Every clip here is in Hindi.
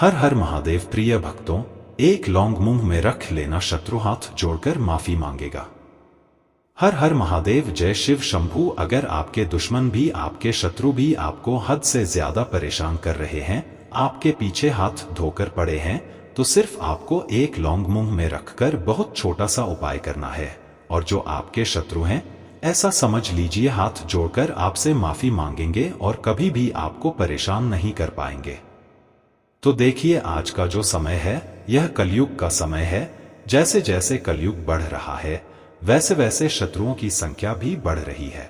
हर हर महादेव प्रिय भक्तों, एक लौंग मुंह में रख लेना, शत्रु हाथ जोड़कर माफी मांगेगा। हर हर महादेव, जय शिव शंभू। अगर आपके दुश्मन भी, आपके शत्रु भी आपको हद से ज्यादा परेशान कर रहे हैं, आपके पीछे हाथ धोकर पड़े हैं, तो सिर्फ आपको एक लौंग मुंह में रखकर बहुत छोटा सा उपाय करना है। और जो आपके शत्रु हैं, ऐसा समझ लीजिए हाथ जोड़कर आपसे माफी मांगेंगे और कभी भी आपको परेशान नहीं कर पाएंगे। तो देखिए, आज का जो समय है यह कलयुग का समय है। जैसे जैसे कलयुग बढ़ रहा है, वैसे वैसे शत्रुओं की संख्या भी बढ़ रही है।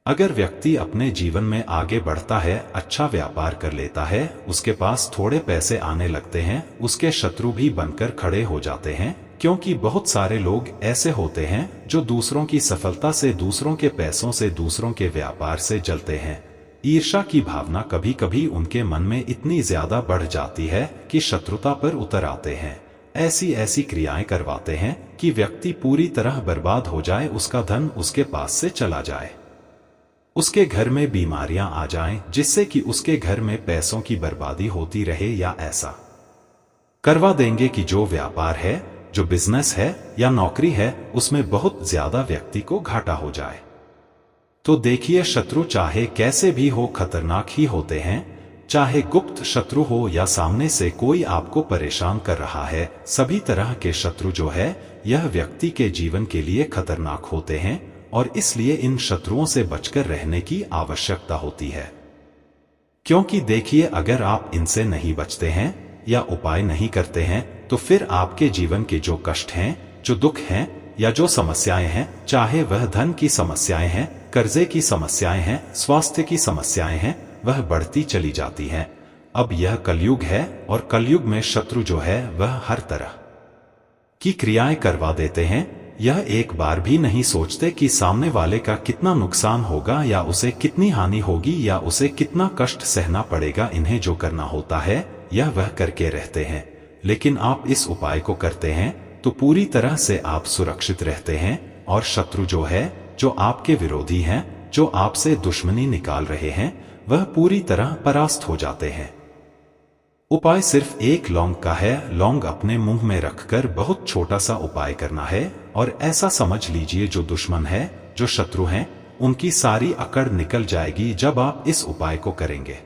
अगर व्यक्ति अपने जीवन में आगे बढ़ता है, अच्छा व्यापार कर लेता है, उसके पास थोड़े पैसे आने लगते हैं, उसके शत्रु भी बनकर खड़े हो जाते हैं। क्योंकि बहुत सारे लोग ऐसे होते हैं जो दूसरों की सफलता से, दूसरों के पैसों से, दूसरों के व्यापार से जलते हैं। ईर्ष्या की भावना कभी कभी उनके मन में इतनी ज्यादा बढ़ जाती है कि शत्रुता पर उतर आते हैं। ऐसी ऐसी क्रियाएं करवाते हैं कि व्यक्ति पूरी तरह बर्बाद हो जाए, उसका धन उसके पास से चला जाए, उसके घर में बीमारियां आ जाएं, जिससे कि उसके घर में पैसों की बर्बादी होती रहे। या ऐसा करवा देंगे कि जो व्यापार है, जो बिजनेस है या नौकरी है, उसमें बहुत ज्यादा व्यक्ति को घाटा हो जाए। तो देखिए, शत्रु चाहे कैसे भी हो, खतरनाक ही होते हैं। चाहे गुप्त शत्रु हो या सामने से कोई आपको परेशान कर रहा है, सभी तरह के शत्रु जो है यह व्यक्ति के जीवन के लिए खतरनाक होते हैं और इसलिए इन शत्रुओं से बचकर रहने की आवश्यकता होती है। क्योंकि देखिए, अगर आप इनसे नहीं बचते हैं या उपाय नहीं करते हैं, तो फिर आपके जीवन के जो कष्ट हैं, जो दुख हैं या जो समस्याएं हैं, चाहे वह धन की समस्याएं हैं, कर्जे की समस्याएं हैं, स्वास्थ्य की समस्याएं हैं, वह बढ़ती चली जाती हैं। अब यह कलयुग है और कलयुग में शत्रु जो है वह हर तरह की क्रियाएं करवा देते हैं। यह एक बार भी नहीं सोचते कि सामने वाले का कितना नुकसान होगा या उसे कितनी हानि होगी या उसे कितना कष्ट सहना पड़ेगा। इन्हें जो करना होता है यह वह करके रहते हैं। लेकिन आप इस उपाय को करते हैं तो पूरी तरह से आप सुरक्षित रहते हैं और शत्रु जो है, जो आपके विरोधी हैं, जो आपसे दुश्मनी निकाल रहे हैं, वह पूरी तरह परास्त हो जाते हैं। उपाय सिर्फ एक लौंग का है। लौंग अपने मुंह में रखकर बहुत छोटा सा उपाय करना है और ऐसा समझ लीजिए जो दुश्मन है, जो शत्रु हैं, उनकी सारी अकड़ निकल जाएगी जब आप इस उपाय को करेंगे।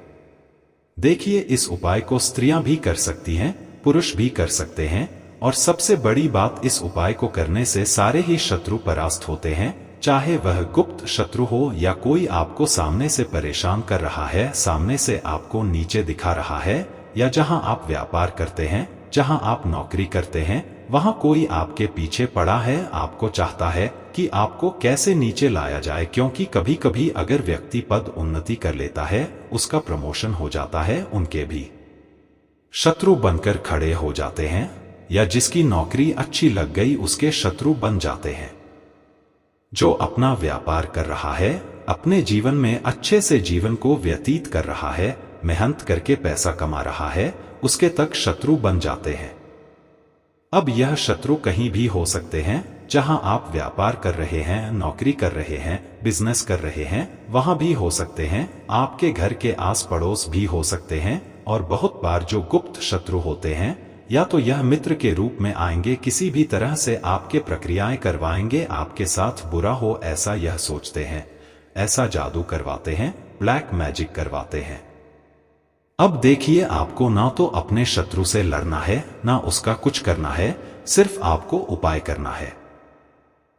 देखिए, इस उपाय को स्त्रियां भी कर सकती हैं, पुरुष भी कर सकते हैं और सबसे बड़ी बात, इस उपाय को करने से सारे ही शत्रु परास्त होते हैं। चाहे वह गुप्त शत्रु हो या कोई आपको सामने से परेशान कर रहा है, सामने से आपको नीचे दिखा रहा है, या जहां आप व्यापार करते हैं, जहां आप नौकरी करते हैं, वहां कोई आपके पीछे पड़ा है, आपको चाहता है कि आपको कैसे नीचे लाया जाए। क्योंकि कभी कभी अगर व्यक्ति पद उन्नति कर लेता है, उसका प्रमोशन हो जाता है, उनके भी शत्रु बनकर खड़े हो जाते हैं, या जिसकी नौकरी अच्छी लग गई उसके शत्रु बन जाते हैं। जो अपना व्यापार कर रहा है, अपने जीवन में अच्छे से जीवन को व्यतीत कर रहा है, मेहनत करके पैसा कमा रहा है, उसके तक शत्रु बन जाते हैं। अब यह शत्रु कहीं भी हो सकते हैं, जहां आप व्यापार कर रहे हैं, नौकरी कर रहे हैं, बिजनेस कर रहे हैं, वहां भी हो सकते हैं, आपके घर के आस पड़ोस भी हो सकते हैं। और बहुत बार जो गुप्त शत्रु होते हैं, या तो यह मित्र के रूप में आएंगे, किसी भी तरह से आपके प्रक्रियाएं करवाएंगे, आपके साथ बुरा हो ऐसा यह सोचते हैं, ऐसा जादू करवाते हैं, ब्लैक मैजिक करवाते हैं। अब देखिए, आपको ना तो अपने शत्रु से लड़ना है, ना उसका कुछ करना है, सिर्फ आपको उपाय करना है।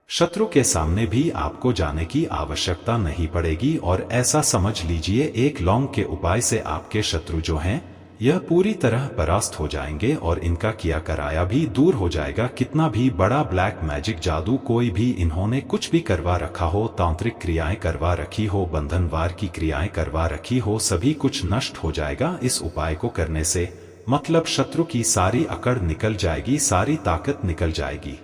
शत्रु के सामने भी आपको जाने की आवश्यकता नहीं पड़ेगी और ऐसा समझ लीजिए, एक लौंग के उपाय से आपके शत्रु जो हैं यह पूरी तरह परास्त हो जाएंगे और इनका किया कराया भी दूर हो जाएगा। कितना भी बड़ा ब्लैक मैजिक जादू, कोई भी इन्होंने कुछ भी करवा रखा हो, तांत्रिक क्रियाएं करवा रखी हो, बंधनवार की क्रियाएं करवा रखी हो, सभी कुछ नष्ट हो जाएगा इस उपाय को करने से। मतलब शत्रु की सारी अकड़ निकल जाएगी, सारी ताकत निकल जाएगी।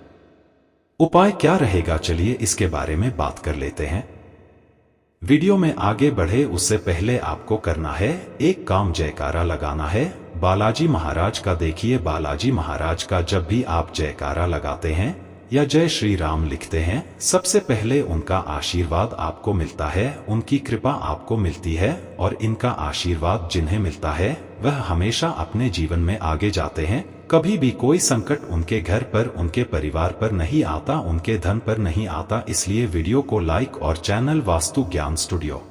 उपाय क्या रहेगा, चलिए इसके बारे में बात कर लेते हैं। वीडियो में आगे बढ़े उससे पहले आपको करना है एक काम, जयकारा लगाना है बालाजी महाराज का। देखिए, बालाजी महाराज का जब भी आप जयकारा लगाते हैं या जय श्री राम लिखते हैं, सबसे पहले उनका आशीर्वाद आपको मिलता है, उनकी कृपा आपको मिलती है और इनका आशीर्वाद जिन्हें मिलता है वह हमेशा अपने जीवन में आगे जाते हैं। कभी भी कोई संकट उनके घर पर, उनके परिवार पर नहीं आता, उनके धन पर नहीं आता। इसलिए वीडियो को लाइक और चैनल वास्तु ज्ञान स्टूडियो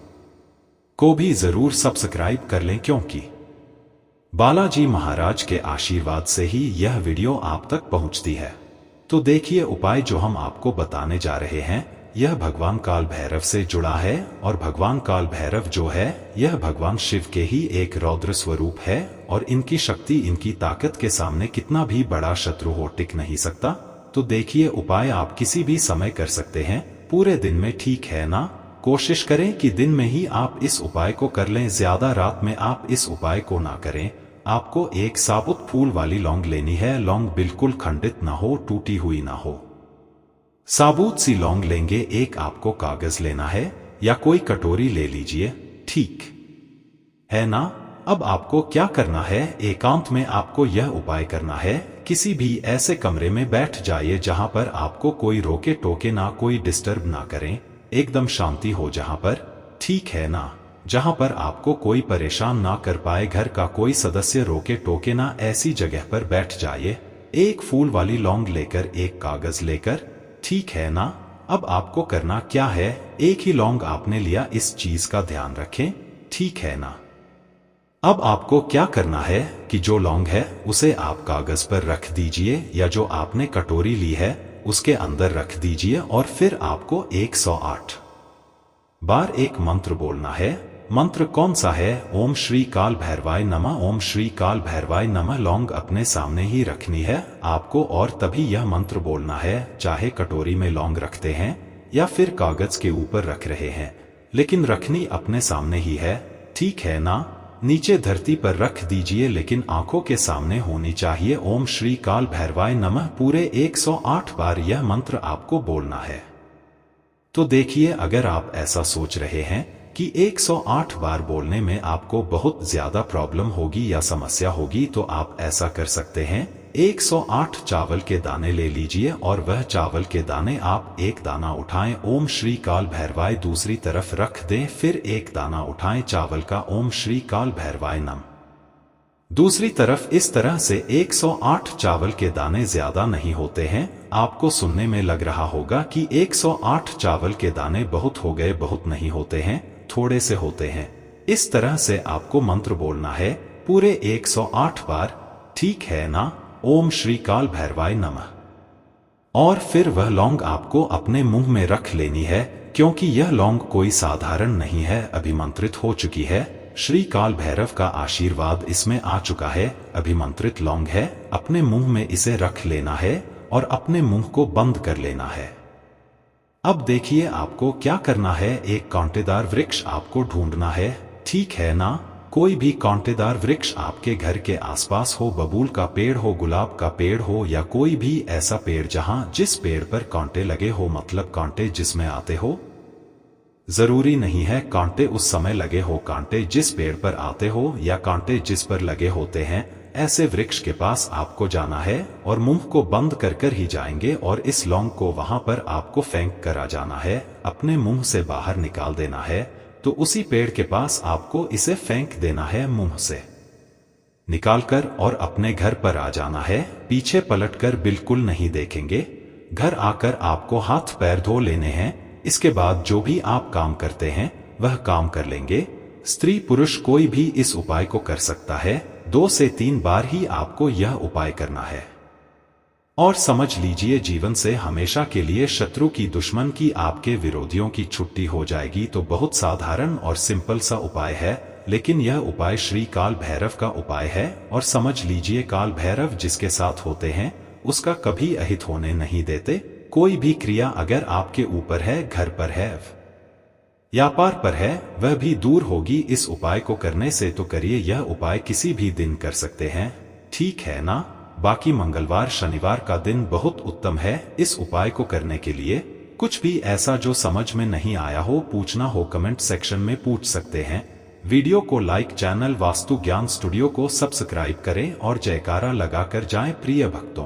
को भी जरूर सब्सक्राइब कर लें, क्योंकि बालाजी महाराज के आशीर्वाद से ही यह वीडियो आप तक पहुंचती है। तो देखिए उपाय जो हम आपको बताने जा रहे हैं, यह भगवान काल भैरव से जुड़ा है। और भगवान काल भैरव जो है, यह भगवान शिव के ही एक रौद्र स्वरूप है। और इनकी शक्ति, इनकी ताकत के सामने कितना भी बड़ा शत्रु हो टिक नहीं सकता। तो देखिए उपाय आप किसी भी समय कर सकते हैं, पूरे दिन में, ठीक है ना। कोशिश करें कि दिन में ही आप इस उपाय को कर लें, ज्यादा रात में आप इस उपाय को ना करें। आपको एक साबुत फूल वाली लौंग लेनी है। लौंग बिल्कुल खंडित ना हो, टूटी हुई ना हो, साबुत सी लौंग लेंगे। एक आपको कागज लेना है या कोई कटोरी ले लीजिए, ठीक है ना। अब आपको क्या करना है, एकांत में आपको यह उपाय करना है। किसी भी ऐसे कमरे में बैठ जाइए जहां पर आपको कोई रोके टोके ना, कोई डिस्टर्ब ना करें, एकदम शांति हो जहां पर, ठीक है ना। जहां पर आपको कोई परेशान ना कर पाए, घर का कोई सदस्य रोके टोके ना, ऐसी जगह पर बैठ जाइए। एक फूल वाली लौंग लेकर, एक कागज लेकर, ठीक है ना। अब आपको करना क्या है, एक ही लौंग आपने लिया, इस चीज का ध्यान रखें, ठीक है ना। अब आपको क्या करना है कि जो लौंग है उसे आप कागज पर रख दीजिए, या जो आपने कटोरी ली है उसके अंदर रख दीजिए। और फिर आपको 108 बार एक मंत्र बोलना है। मंत्र कौन सा है, ओम श्री काल भैरवाय नमः, ओम श्री काल भैरवाय नमः। लौंग अपने सामने ही रखनी है आपको, और तभी यह मंत्र बोलना है। चाहे कटोरी में लौंग रखते हैं या फिर कागज के ऊपर रख रहे हैं, लेकिन रखनी अपने सामने ही है, ठीक है ना। नीचे धरती पर रख दीजिए, लेकिन आंखों के सामने होनी चाहिए। ओम श्री काल भैरवाय नमः पूरे 108 बार यह मंत्र आपको बोलना है। तो देखिए, अगर आप ऐसा सोच रहे हैं कि 108 बार बोलने में आपको बहुत ज्यादा प्रॉब्लम होगी या समस्या होगी, तो आप ऐसा कर सकते हैं। 108 चावल के दाने ले लीजिए, और वह चावल के दाने आप एक दाना उठाएं, ओम श्री काल भैरवाय दूसरी तरफ रख दें। फिर एक दाना उठाएं चावल का, ओम श्री काल भैरवाय नमः दूसरी तरफ। इस तरह से 108 चावल के दाने ज्यादा नहीं होते हैं। आपको सुनने में लग रहा होगा कि 108 चावल के दाने बहुत हो गए, बहुत नहीं होते हैं, थोड़े से होते हैं। इस तरह से आपको मंत्र बोलना है पूरे 108 बार, ठीक है ना। ओम श्री काल भैरवाय नमः। और फिर वह लौंग आपको अपने मुंह में रख लेनी है, क्योंकि यह लौंग कोई साधारण नहीं है, अभिमंत्रित हो चुकी है। श्री काल भैरव का आशीर्वाद इसमें आ चुका है, अभिमंत्रित लौंग है। अपने मुंह में इसे रख लेना है और अपने मुंह को बंद कर लेना है। अब देखिए आपको क्या करना है, एक कांटेदार वृक्ष आपको ढूंढना है, ठीक है ना। कोई भी कांटेदार वृक्ष आपके घर के आसपास हो, बबूल का पेड़ हो, गुलाब का पेड़ हो, या कोई भी ऐसा पेड़ जहां जिस पेड़ पर कांटे लगे हो, मतलब कांटे जिसमें आते हो। जरूरी नहीं है कांटे उस समय लगे हो, कांटे जिस पेड़ पर आते हो या कांटे जिस पर लगे होते हैं, ऐसे वृक्ष के पास आपको जाना है और मुंह को बंद कर ही जाएंगे। और इस लौंग को वहां पर आपको फेंक कर आ जाना है, अपने मुंह से बाहर निकाल देना है। तो उसी पेड़ के पास आपको इसे फेंक देना है, मुंह से निकालकर, और अपने घर पर आ जाना है। पीछे पलटकर बिल्कुल नहीं देखेंगे। घर आकर आपको हाथ पैर धो लेने हैं। इसके बाद जो भी आप काम करते हैं वह काम कर लेंगे। स्त्री पुरुष कोई भी इस उपाय को कर सकता है। 2 से 3 बार ही आपको यह उपाय करना है। और समझ लीजिए, जीवन से हमेशा के लिए शत्रु की, दुश्मन की, आपके विरोधियों की छुट्टी हो जाएगी। तो बहुत साधारण और सिंपल सा उपाय है, लेकिन यह उपाय श्री काल भैरव का उपाय है। और समझ लीजिए, काल भैरव जिसके साथ होते हैं उसका कभी अहित होने नहीं देते। कोई भी क्रिया अगर आपके ऊपर है, घर पर है, व्यापार पर है, वह भी दूर होगी इस उपाय को करने से। तो करिए, यह उपाय किसी भी दिन कर सकते हैं, ठीक है ना। बाकी मंगलवार शनिवार का दिन बहुत उत्तम है इस उपाय को करने के लिए। कुछ भी ऐसा जो समझ में नहीं आया हो, पूछना हो, कमेंट सेक्शन में पूछ सकते हैं। वीडियो को लाइक, चैनल वास्तु ज्ञान स्टूडियो को सब्सक्राइब करें और जयकारा लगाकर जाएं प्रिय भक्तों।